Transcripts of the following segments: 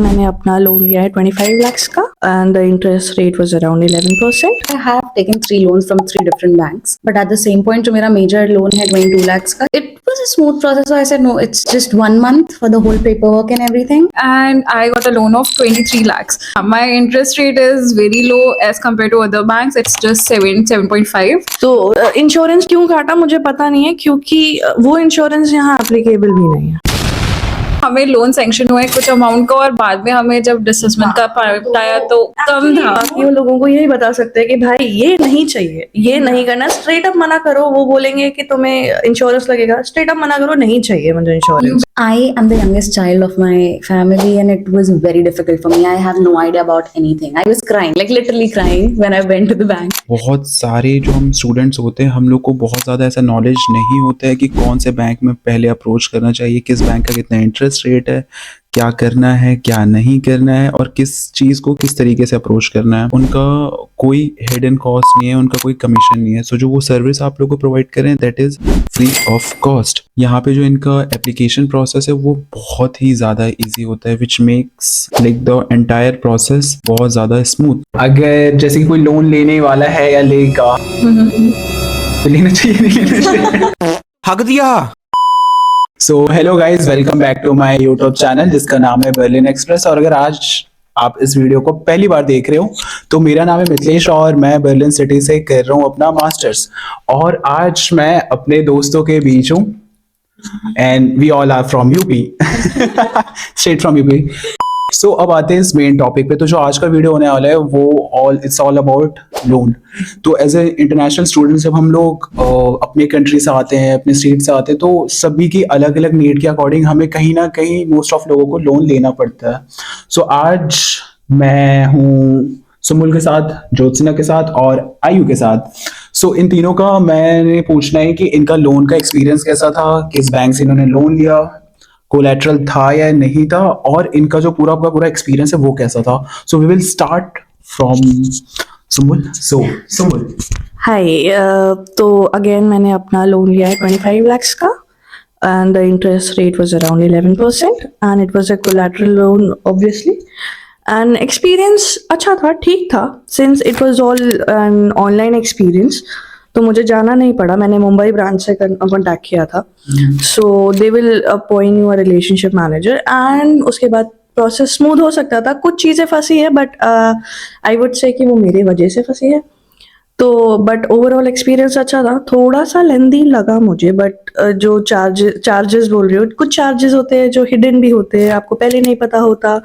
मैंने अपना लोन लिया है 25 lakhs का and the interest rate was around 11%. I have taken 3 loans from 3 different banks, but at the same point, जो मेरा major loan है 22 lakhs का, it was a smooth process. So I said no, it's just 1 month for the whole paperwork and everything. And I got a loan of 23 lakhs. My interest rate is very low as compared to other banks. It's just 7.5. तो insurance क्यों काटा मुझे पता नहीं है, क्योंकि वो insurance यहाँ एप्लीकेबल भी नहीं है. हमें लोन सैंक्शन हुआ है कुछ अमाउंट का और बाद में हमें जब डिसबर्समेंट का बताया तो कम था. बाकी वो लोगों को यही बता सकते हैं कि भाई ये नहीं चाहिए, ये नहीं करना. स्ट्रेट अप मना करो. वो बोलेंगे कि तुम्हें इंश्योरेंस लगेगा, स्ट्रेट अप मना करो नहीं चाहिए मुझे insurance. I am the youngest child of my family and it was very difficult for me. I have no idea about anything. I was crying, like literally crying when I went to the bank. बहुत सारे जो हम students होते हैं, हम लोग को बहुत ज़्यादा ऐसा नॉलेज नहीं होता है कि कौन से बैंक में पहले अप्रोच करना चाहिए, किस बैंक का कितना इंटरेस्ट रेट है, क्या करना है क्या नहीं करना है, और किस चीज़ को किस तरीके से अप्रोच करना है. उनका कोई हिडन कॉस्ट नहीं है, उनका कोई कमीशन नहीं है. सो जो वो सर्विस आप लोग को प्रोवाइड करें that is free of cost. यहाँ पे जो इनका एप्लीकेशन प्रोसेस है वो बहुत ही ज़्यादा इजी होता है, which makes like the entire process बहुत ज़्यादा स्मूथ. अगर जैसे कि कोई लोन लेने वाला है या लेगा तो लेना चाहिए नहीं लेना चाहिए. हक दिया. So hello guys, welcome back to my YouTube channel जिसका नाम है बर्लिन एक्सप्रेस. और अगर आज आप इस वीडियो को पहली बार देख रहे हो तो मेरा नाम है मिथिलेश और मैं बर्लिन सिटी से कर रहा हूँ अपना मास्टर्स. और आज मैं अपने दोस्तों के बीच हूँ and we all are from UP, straight from UP. So अब आते हैं इस मेन टॉपिक पे. तो जो आज का वीडियो होने वाला है वो इट्स ऑल अबाउट लोन. तो एज ए इंटरनेशनल स्टूडेंट जब हम लोग अपने कंट्री से आते हैं, अपने स्टेट से आते हैं, तो सभी की अलग अलग नीड के अकॉर्डिंग हमें कहीं ना कहीं मोस्ट ऑफ लोगों को लोन लेना पड़ता है. सो आज मैं हूँ सुमुल के साथ, ज्योत्सना के साथ और आयु के साथ. सो इन तीनों का मैंने पूछना है कि इनका लोन का एक्सपीरियंस कैसा था, किस बैंक से इन्होंने लोन लिया, कोलैटरल था या नहीं था, और इनका जो पूरा एक्सपीरियंस है वो कैसा था. So we will start from Sumul. So Sumul, hi. तो अगेन मैंने अपना लोन लिया है 25 lakhs का and the interest rate was around 11% and it was a collateral loan obviously. and experience अच्छा था, ठीक था, since it was all an online experience. तो मुझे जाना नहीं पड़ा, मैंने मुंबई ब्रांच से कॉन्टैक्ट किया था. So they will appoint you a relationship manager and उसके बाद प्रोसेस स्मूथ हो सकता था. कुछ चीज़ें फंसी है बट आई वुड से कि वो मेरी वजह से फंसी है. तो बट ओवरऑल एक्सपीरियंस अच्छा था. थोड़ा सा लेंदी लगा मुझे बट जो चार्जेस बोल रहे हो, कुछ चार्जेस होते हैं जो हिडन भी होते हैं, आपको पहले नहीं पता होता.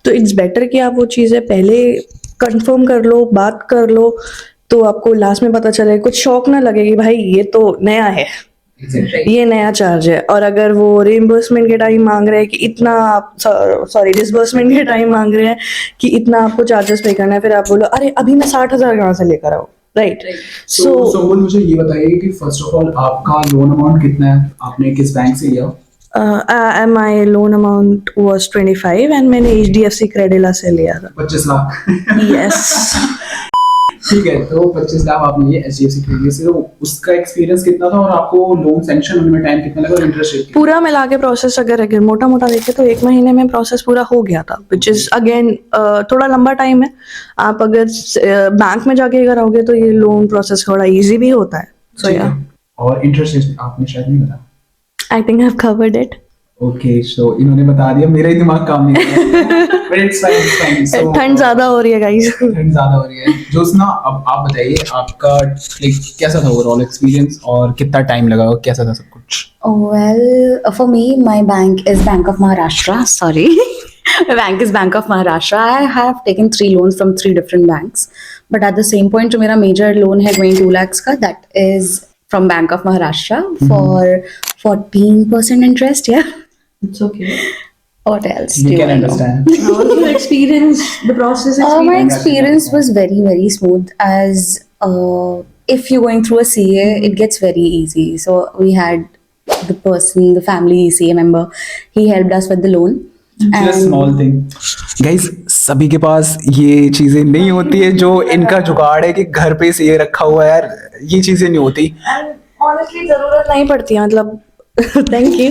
तो इट्स बेटर कि आप वो चीज़ें पहले कंफर्म कर लो, बात कर लो, तो आपको लास्ट में पता चले. कुछ शौक ना लगे कि भाई ये तो नया है, ये नया चार्ज है. और अगर वो रिइंबर्समेंट के टाइम मांग रहे हैं कि इतना, सॉरी डिसबर्समेंट के टाइम मांग रहे हैं कि इतना आपको चार्जेस पे करना है, फिर आप बोलो अरे अभी मैं 60,000 कहाँ से लेकर आऊँ, राइट. सो मुझे ये बताइए कि फर्स्ट ऑफ ऑल आपका लोन अमाउंट कितना है, आपने किस बैंक से लिया? माई लोन अमाउंट वॉज 25 एंड मैंने HDFC क्रेडिला से लिया था 25 लाख. यस. ठीक है, तो 25 लाख आपने लिए HDFC क्रेडिट से. तो उसका एक्सपीरियंस कितना था और आपको लोन सैंक्शन होने में टाइम कितना लगा और इंटरेस्ट रेट पूरा मिला के प्रोसेस अगर मोटा मोटा देखे तो 1 महीने में प्रोसेस पूरा हो गया था, विच इज अगेन थोड़ा लंबा टाइम है. आप अगर बैंक में जाके कराओगे तो ये लोन प्रोसेस थोड़ा इजी भी होता है. सो या, और इंटरेस्ट रेट आपने शायद नहीं बताया. I think I have covered it. Okay, so इन्होंने बता दिया, मेरा ही दिमाग काम नहीं कर रहा. But it's fine. सो ठंड ज्यादा हो रही है गाइस. ठंड ज्यादा हो रही है. ज्योत्सना, अब आप बताइए आपका लाइक कैसा था ओवरऑल एक्सपीरियंस और कितना टाइम लगा और कैसा था सब कुछ? Well, for me, my bank is Bank of Maharashtra. Sorry. My bank is Bank of Maharashtra. I have taken 3 loans from 3 different banks. But at the same point, जो मेरा major loan है 22 lakhs का, that is from Bank of Maharashtra for 14% interest. Yeah. It's okay. What else? You do can I know? understand. How was your experience, the process My experience? experience was very, very smooth. As if you're going through a CA, it gets very easy. So we had the family CA member, he helped us with the loan. Just small thing. Guys, सभी के पास ये चीजें नहीं होती है. जो इनका जुगाड़ है कि घर पे से ये रखा हुआ है, यार ये चीजें नहीं होती. ऑनेस्टली जरूरत नहीं पड़ती है. मतलब थैंक यू।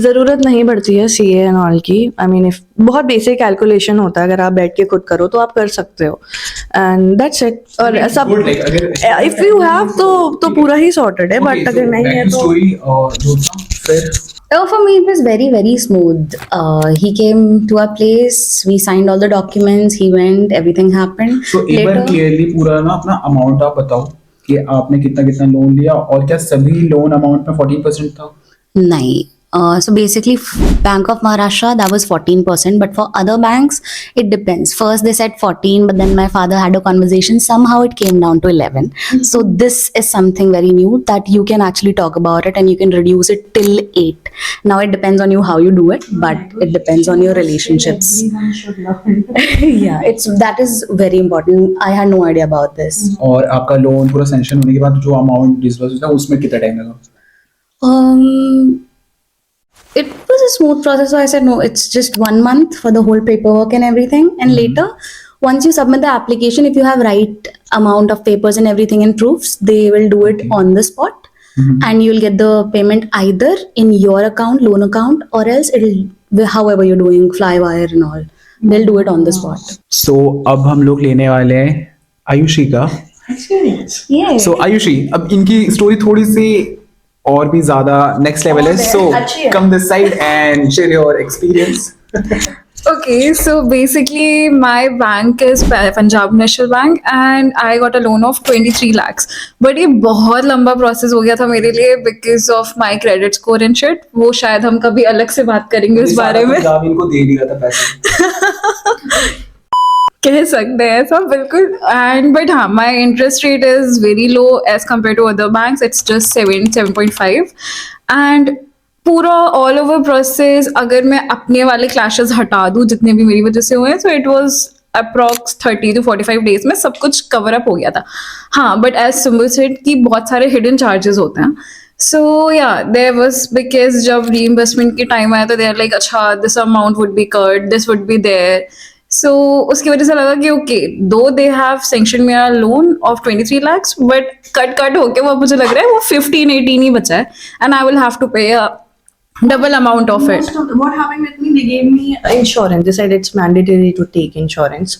ज़रूरत नहीं पड़ती है सीए एंड ऑल की। आई मीन इफ बहुत बेसिक कैलकुलेशन होता है, अगर आप बैठ के खुद करो तो आप कर सकते हो, एंड दैट्स इट। और सब Good, like, अगर इफ यू हैव तो पूरा ही सॉर्टेड है, बट अगर नहीं है तो स्टोरी जो था फिर For me, it was very, very smooth. He came to our place, we signed all the documents, he went, everything happened. तो एक बार क्लियरली पूरा ना अपना अमाउंट आप बताओ कि आपने कितना कितना लोन लिया और क्या सभी लोन अमाउंट में 14% था? Nahi. So basically, Bank of Maharashtra, that was 14%. But for other banks, it depends. First, they said 14, but then my father had a conversation. Somehow it came down to 11. So this is something very new that you can actually talk about it and you can reduce it till 8. Now it depends on you how you do it, but it depends on your relationships. Yeah, that is very important. I had no idea about this. और आपका loan पूरा sanction होने के बाद जो amount disburse होता है उसमें कितना टाइम लगा? It was a smooth process, so I said no, it's just 1 month for the whole paperwork and everything. And later, once you submit the application, if you have right amount of papers and everything and proofs, they will do it on the spot. And you'll get the payment either in your account, loan account, or else it'll, however you're doing, Flywire and all, they'll do it on the spot. So अब हम लोग लेने वाले हैं आयुषी का। Yeah. So Ayushi, अब इनकी story थोड़ी सी और भी ज्यादा नेक्स्ट लेवल है। So come this side and share your experience. Okay, so basically my bank is Punjab National Bank and I got a loan of 23 lakhs. But ये बहुत लंबा प्रोसेस हो गया था मेरे लिए because of my credit score and shit. वो शायद हम कभी अलग से बात करेंगे उस बारे में। इनको दे दिया था पैसे। कह सकते हैं सब बिल्कुल। एंड बट हाँ, my interest rate is very low as compare to other banks. It's just 7.5 and पूरा ऑल ओवर प्रोसेस अगर मैं अपने वाले क्लैशेस हटा दूँ जितने भी मेरी वजह से हुए हैं, so it was approx 30 to 45 days में सब कुछ कवर अप हो गया था। हाँ, बट एज सिंबल सेड कि बहुत सारे हिडन चार्जेस होते हैं। सो या देयर वाज, बिकॉज जब रीइंबर्समेंट की टाइम आया तो देयर लाइक अच्छा this amount would be cut, this would be there. So उसकी वजह से लगा कि okay, though they have sanction मेरा loan of 23 lakhs, but cut होके वो मुझे लग रहा है वो 15-18 ही बचा है and I will have to pay a double amount of it. What happened with me, they gave me insurance. They said it's mandatory to take insurance.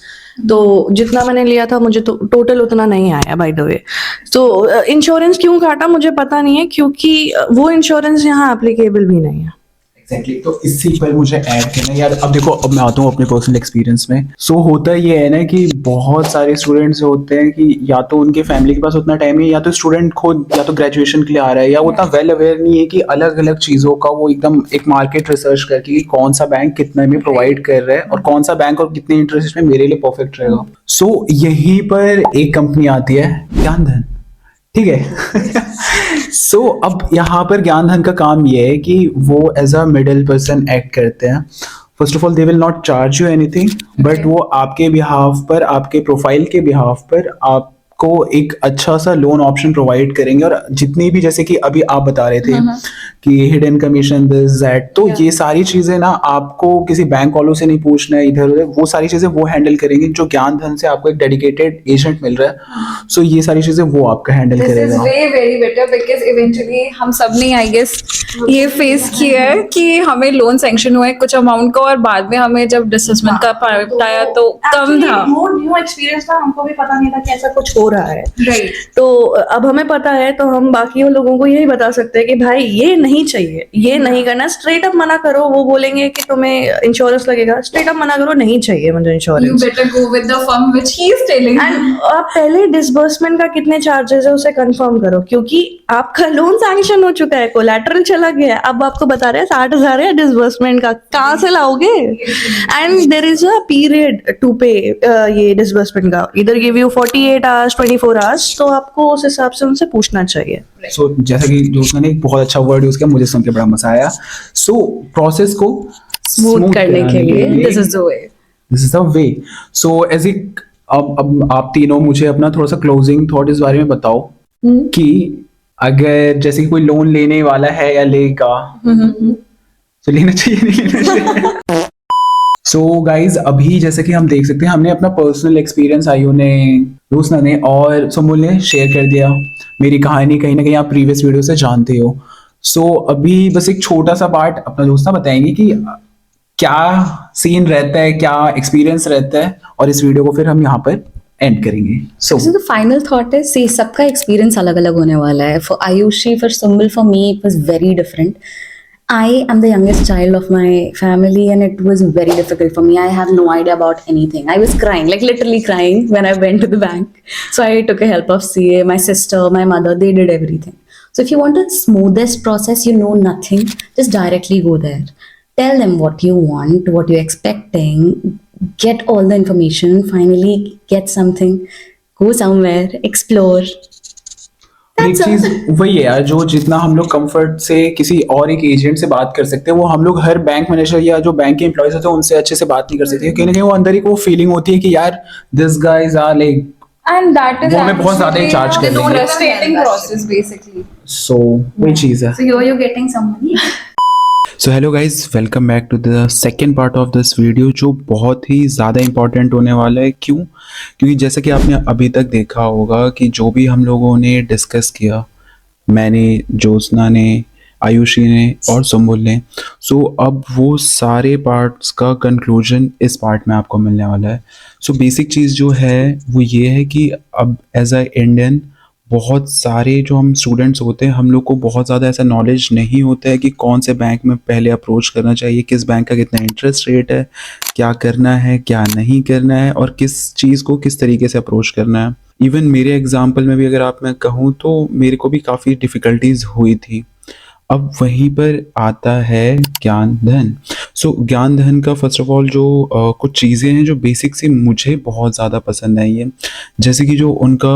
तो जितना मैंने लिया था मुझे तो टोटल उतना नहीं आया बाय द वे। तो इंश्योरेंस क्यों काटा मुझे पता नहीं है, क्योंकि वो इंश्योरेंस यहाँ एप्लीकेबल भी नहीं है। एग्जैक्टली तो इसी पर मुझे ऐड करना है यार। अब देखो, अब मैं आता हूँ अपने पर्सनल एक्सपीरियंस में। सो होता ये है ना कि बहुत सारे स्टूडेंट्स होते हैं कि या तो उनके फैमिली के पास उतना टाइम नहीं है, या तो स्टूडेंट खुद या तो ग्रेजुएशन के लिए आ रहा है, या वो उतना वेल अवेयर नहीं है कि अलग अलग चीज़ों का वो एकदम एक मार्केट रिसर्च करके कि कौन सा बैंक कितना में प्रोवाइड कर रहा है और कौन सा बैंक और कितने इंटरेस्ट में मेरे लिए परफेक्ट रहेगा। सो यहीं पर एक कंपनी आती है, ज्ञान धन, ठीक है। सो अब यहाँ पर ज्ञान धन का काम ये है कि वो as a middle person act करते हैं। First of all they will not charge you anything, but वो आपके बिहाफ पर, आपके प्रोफाइल के बिहाफ पर आपको एक अच्छा सा लोन ऑप्शन प्रोवाइड करेंगे। और जितनी भी, जैसे कि अभी आप बता रहे थे कि हिडन कमीशन दिस दैट, तो ये सारी चीजें ना आपको किसी बैंक वालों से नहीं पूछना है इधर उधर, वो सारी चीजें वो हैंडल करेंगे। जो ज्ञान धन से आपको एक डेडिकेटेड एजेंट मिल रहा है, सो ये सारी चीजें वो आपका हैंडल This is करेगा। way very better because eventually हम सब ने आई गेस ये फेस किया है कि हमें लोन सैंक्शन हुआ है कुछ अमाउंट का और बाद में हमें जब डिसबर्समेंट का पार्ट आया तो कम था। वो न्यू एक्सपीरियंस था, हमको भी पता नहीं था कि ऐसा कुछ हो रहा है। राइट। तो अब हमें पता है तो हम बाकी लोगों को यही बता सकते हैं कि भाई ये नहीं चाहिए, ये नहीं करना। स्ट्रेट अप मना करो। वो बोलेंगे कि तुम्हें इंश्योरेंस लगेगा, स्ट्रेट अप मना करो, नहीं चाहिए मुझे You insurance. better go with the firm which he is telling you. And आप पहले डिसबर्समेंट का कितने चार्जेस है उसे कंफर्म करो, क्योंकि आपका लोन सैंक्शन हो चुका है, कोलैटरल चला गया है, अब आपको बता रहे हैं 60,000 है डिसबर्समेंट का, कहाँ से लाओगे? And there is a period to pay ये डिसबर्समेंट का, इधर गिव यू 48 आवर्स 24 आवर्स, तो आपको उस हिसाब से उनसे पूछना चाहिए। सो जैसा कि दोस्तों ने एक बहुत अच्छा वर्ड यूज किया, मुझे सुन के बड़ा मजा आया। सो प्रोसेस को स्मूथ करने के लिए This is the way. This is the way. So as अब आप तीनों मुझे अपना थोड़ा सा क्लोजिंग थॉट इस बारे में बताओ कि अगर जैसे कि कोई लोन लेने वाला है या लेगा, तो लेना चाहिए नहीं लेना चाहिए? सो गाइज, अभी जैसे कि हम देख सकते हैं, हमने अपना पर्सनल एक्सपीरियंस आयु ने, रोशना ने और सुमुल ने शेयर कर दिया। मेरी कहानी कहीं ना कहीं आप प्रीवियस वीडियो से जानते हो। सो अभी बस एक छोटा सा पार्ट अपना दोस्त ना बताएंगे कि क्या सीन रहता है, क्या एक्सपीरियंस रहता है, और इस वीडियो को फिर हम यहाँ पर एंड करेंगे. सो So the final thought is, see, सबका experience अलग-अलग होने वाला है. For Ayushi, for Sumbul, for me, it was very different. I am the youngest child of my family, and it was very difficult for me. I have no idea about anything. I was crying, like literally crying when I went to the bank. So I took a help of CA, my sister, my mother, they did everything. So if you want the smoothest process, you know nothing, just directly go there. Tell them what you want, what you're expecting, get all the information, finally get something, go somewhere, explore. एक चीज वही है यार, जो जितना हम लोग comfort से किसी और एक एजेंट से बात कर सकते हैं, वो हम लोग हर बैंक मैनेजर या जो बैंक के एम्प्लॉयज होते हैं उनसे अच्छे से बात नहीं कर सकते. कहीं ना कहीं वो अंदर ही वो फीलिंग होती है कि यार this guys are like, And that is वो हमें बहुत ज्यादा ही charge कर actually लेंगे. a frustrating process basically. सो वही चीज है. So you're getting some money. So hello guys, welcome back to the second part of this video, जो बहुत ही ज़्यादा इंपॉर्टेंट होने वाला है. क्यों? क्योंकि जैसा कि आपने अभी तक देखा होगा कि जो भी हम लोगों ने डिस्कस किया, मैंने, ज्योत्सना ने, आयुषी ने और सुम्बुल ने, सो अब वो सारे पार्ट्स का कंक्लूजन इस पार्ट में आपको मिलने वाला है. सो बेसिक चीज़ जो है वो ये है कि अब एज अ इंडियन बहुत सारे जो हम स्टूडेंट्स होते हैं, हम लोग को बहुत ज़्यादा ऐसा नॉलेज नहीं होता है कि कौन से बैंक में पहले अप्रोच करना चाहिए, किस बैंक का कितना इंटरेस्ट रेट है, क्या करना है, क्या नहीं करना है, और किस चीज़ को किस तरीके से अप्रोच करना है. इवन मेरे एग्जांपल में भी अगर आप मैं कहूँ तो मेरे को भी काफ़ी डिफ़िकल्टीज हुई थी. अब वहीं पर आता है ज्ञान धन. सो ज्ञान धन का फर्स्ट ऑफ ऑल जो कुछ चीज़ें हैं जो बेसिक सी मुझे बहुत ज़्यादा पसंद आई है, जैसे कि जो उनका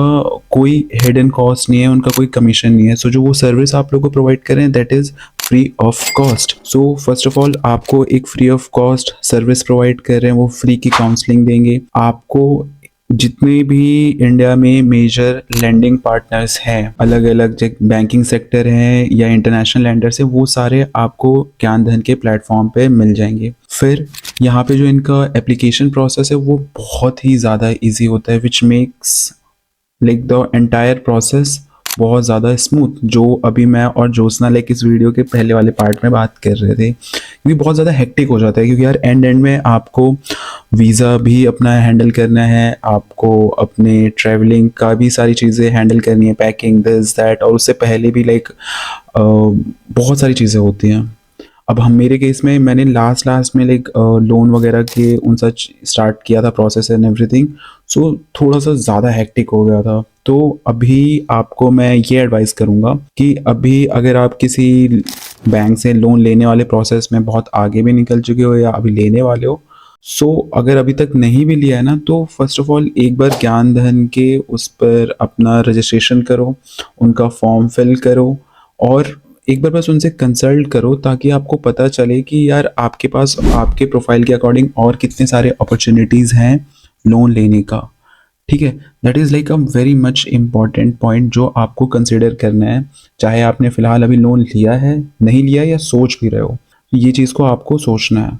कोई हिडन कॉस्ट नहीं है, उनका कोई कमीशन नहीं है. सो जो वो सर्विस आप लोग को प्रोवाइड कर रहे हैं that is free of cost. So first of all आपको एक free of cost service provide कर रहे हैं, वो फ्री की काउंसलिंग देंगे आपको. जितने भी इंडिया में मेजर लैंडिंग पार्टनर्स हैं, अलग अलग जो बैंकिंग सेक्टर हैं या इंटरनेशनल लैंडर्स हैं, वो सारे आपको ज्ञान धन के प्लेटफॉर्म पे मिल जाएंगे. फिर यहाँ पे जो इनका एप्लीकेशन प्रोसेस है वो बहुत ही ज़्यादा इजी होता है, which makes like the entire process बहुत ज़्यादा स्मूथ, जो अभी मैं और ज्योत्सना लाइक इस वीडियो के पहले वाले पार्ट में बात कर रहे थे. क्योंकि बहुत ज़्यादा हेक्टिक हो जाता है, क्योंकि यार एंड में आपको वीज़ा भी अपना हैंडल करना है, आपको अपने ट्रैवलिंग का भी सारी चीज़ें हैंडल करनी है, पैकिंग दिस दैट, और उससे पहले भी लाइक बहुत सारी चीज़ें होती हैं. अब हम मेरे केस में मैंने लास्ट में लाइक लोन वगैरह के उन सच स्टार्ट किया था प्रोसेस एंड एवरीथिंग, सो थोड़ा सा ज़्यादा हेक्टिक हो गया था. तो अभी आपको मैं ये एडवाइस करूँगा कि अभी अगर आप किसी बैंक से लोन लेने वाले प्रोसेस में बहुत आगे भी निकल चुके हो या अभी लेने वाले हो, सो अगर अभी तक नहीं भी लिया है ना, तो फर्स्ट ऑफ ऑल एक बार ज्ञान धन के उस पर अपना रजिस्ट्रेशन करो, उनका फॉर्म फिल करो, और एक बार बस उनसे कंसल्ट करो ताकि आपको पता चले कि यार आपके पास आपके प्रोफाइल के अकॉर्डिंग और कितने सारे अपॉर्चुनिटीज़ हैं लोन लेने का. ठीक है, that is like a very much important point जो आपको कंसिडर करना है, चाहे आपने फ़िलहाल अभी लोन लिया है, नहीं लिया या सोच भी रहे हो, ये चीज़ को आपको सोचना है.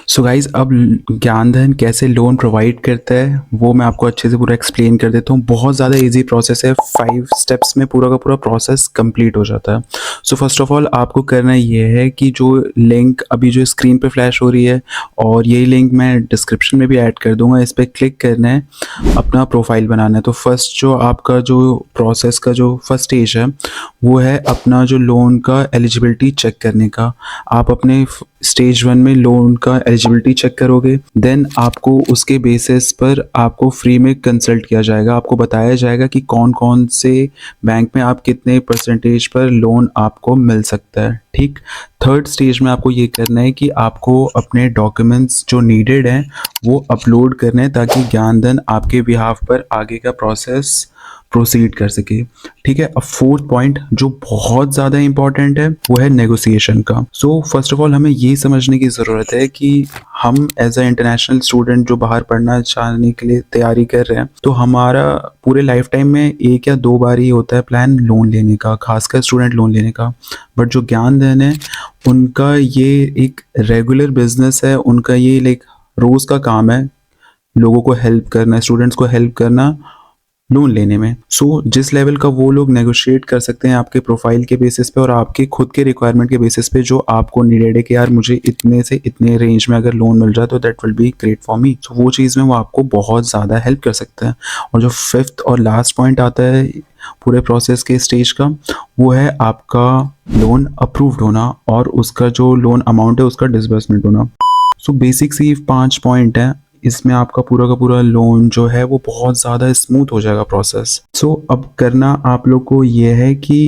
सो गाइज, अब ज्ञान धन कैसे लोन प्रोवाइड करता है वो मैं आपको अच्छे से पूरा एक्सप्लेन कर देता हूँ. बहुत ज़्यादा इजी प्रोसेस है, 5 स्टेप्स में पूरा का पूरा प्रोसेस कंप्लीट हो जाता है. सो फर्स्ट ऑफ ऑल आपको करना ये है कि जो लिंक अभी जो स्क्रीन पे फ्लैश हो रही है, और यही लिंक मैं डिस्क्रिप्शन में भी ऐड कर दूंगा, इस पर क्लिक करना है, अपना प्रोफाइल बनाना है. तो फर्स्ट जो आपका जो प्रोसेस का जो फर्स्ट स्टेज है वो है अपना जो लोन का एलिजिबिलिटी चेक करने का. आप अपने स्टेज 1 में लोन का एलिजिबिलिटी चेक करोगे, देन आपको उसके बेसिस पर आपको फ्री में कंसल्ट किया जाएगा, आपको बताया जाएगा कि कौन कौन से बैंक में आप कितने परसेंटेज पर लोन आपको मिल सकता है. ठीक, थर्ड स्टेज में आपको ये करना है कि आपको अपने डॉक्यूमेंट्स जो नीडेड हैं वो अपलोड करने हैं ताकि ज्ञान धन आपके बिहाफ पर आगे का प्रोसेस प्रोसीड कर सके. ठीक है, अब फोर्थ पॉइंट जो बहुत ज़्यादा इंपॉर्टेंट है वो है नेगोशिएशन का. सो फर्स्ट ऑफ ऑल हमें ये समझने की ज़रूरत है कि हम एज अ इंटरनेशनल स्टूडेंट जो बाहर पढ़ना चाहने के लिए तैयारी कर रहे हैं, तो हमारा पूरे लाइफ टाइम में 1 या 2 बार ही होता है प्लान लोन लेने का, खासकर स्टूडेंट लोन लेने का. बट जो ज्ञान धन है उनका ये एक रेगुलर बिजनेस है, उनका ये लाइक रोज़ का काम है लोगों को हेल्प करना, स्टूडेंट्स को हेल्प करना लोन लेने में। सो जिस लेवल का वो लोग नेगोशिएट कर सकते हैं आपके प्रोफाइल के बेसिस पे और आपके खुद के रिक्वायरमेंट के बेसिस पे, जो आपको नीडेड है कि यार मुझे इतने से इतने रेंज में अगर लोन मिल रहा है तो that will be great for me. So वो चीज़ में वो आपको बहुत ज़्यादा हेल्प कर सकता है। और जो फिफ्थ और लास्ट पॉइंट आता है पूरे प्रोसेस के स्टेज का, वो है आपका लोन अप्रूव्ड होना और उसका जो लोन अमाउंट है उसका डिसबर्समेंट होना। सो बेसिक सी 5 पॉइंट है, इसमें आपका पूरा का पूरा लोन जो है वो बहुत ज़्यादा स्मूथ हो जाएगा प्रोसेस। सो अब करना आप लोग को ये है कि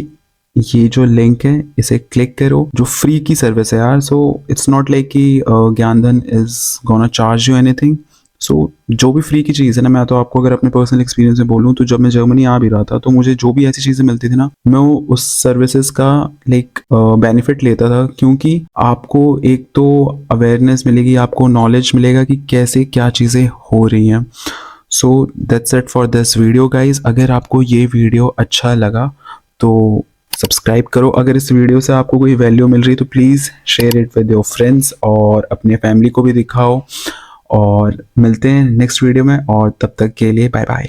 ये जो लिंक है इसे क्लिक करो, जो फ्री की सर्विस है यार। सो इट्स नॉट लाइक कि Gyandhan is gonna charge you anything. So जो भी फ्री की चीज़ है ना, मैं तो आपको अगर अपने पर्सनल एक्सपीरियंस में बोलूँ तो जब मैं जर्मनी आ भी रहा था तो मुझे जो भी ऐसी चीज़ें मिलती थी ना, मैं उस सर्विसेज का लाइक बेनिफिट लेता था, क्योंकि आपको एक तो अवेयरनेस मिलेगी, आपको नॉलेज मिलेगा कि कैसे क्या चीज़ें हो रही हैं। So that's it for this video guys. अगर आपको ये वीडियो अच्छा लगा तो सब्सक्राइब करो। अगर इस वीडियो से आपको कोई वैल्यू मिल रही तो please share it with your friends और अपने फैमिली को भी दिखाओ। और मिलते हैं नेक्स्ट वीडियो में, और तब तक के लिए बाय बाय।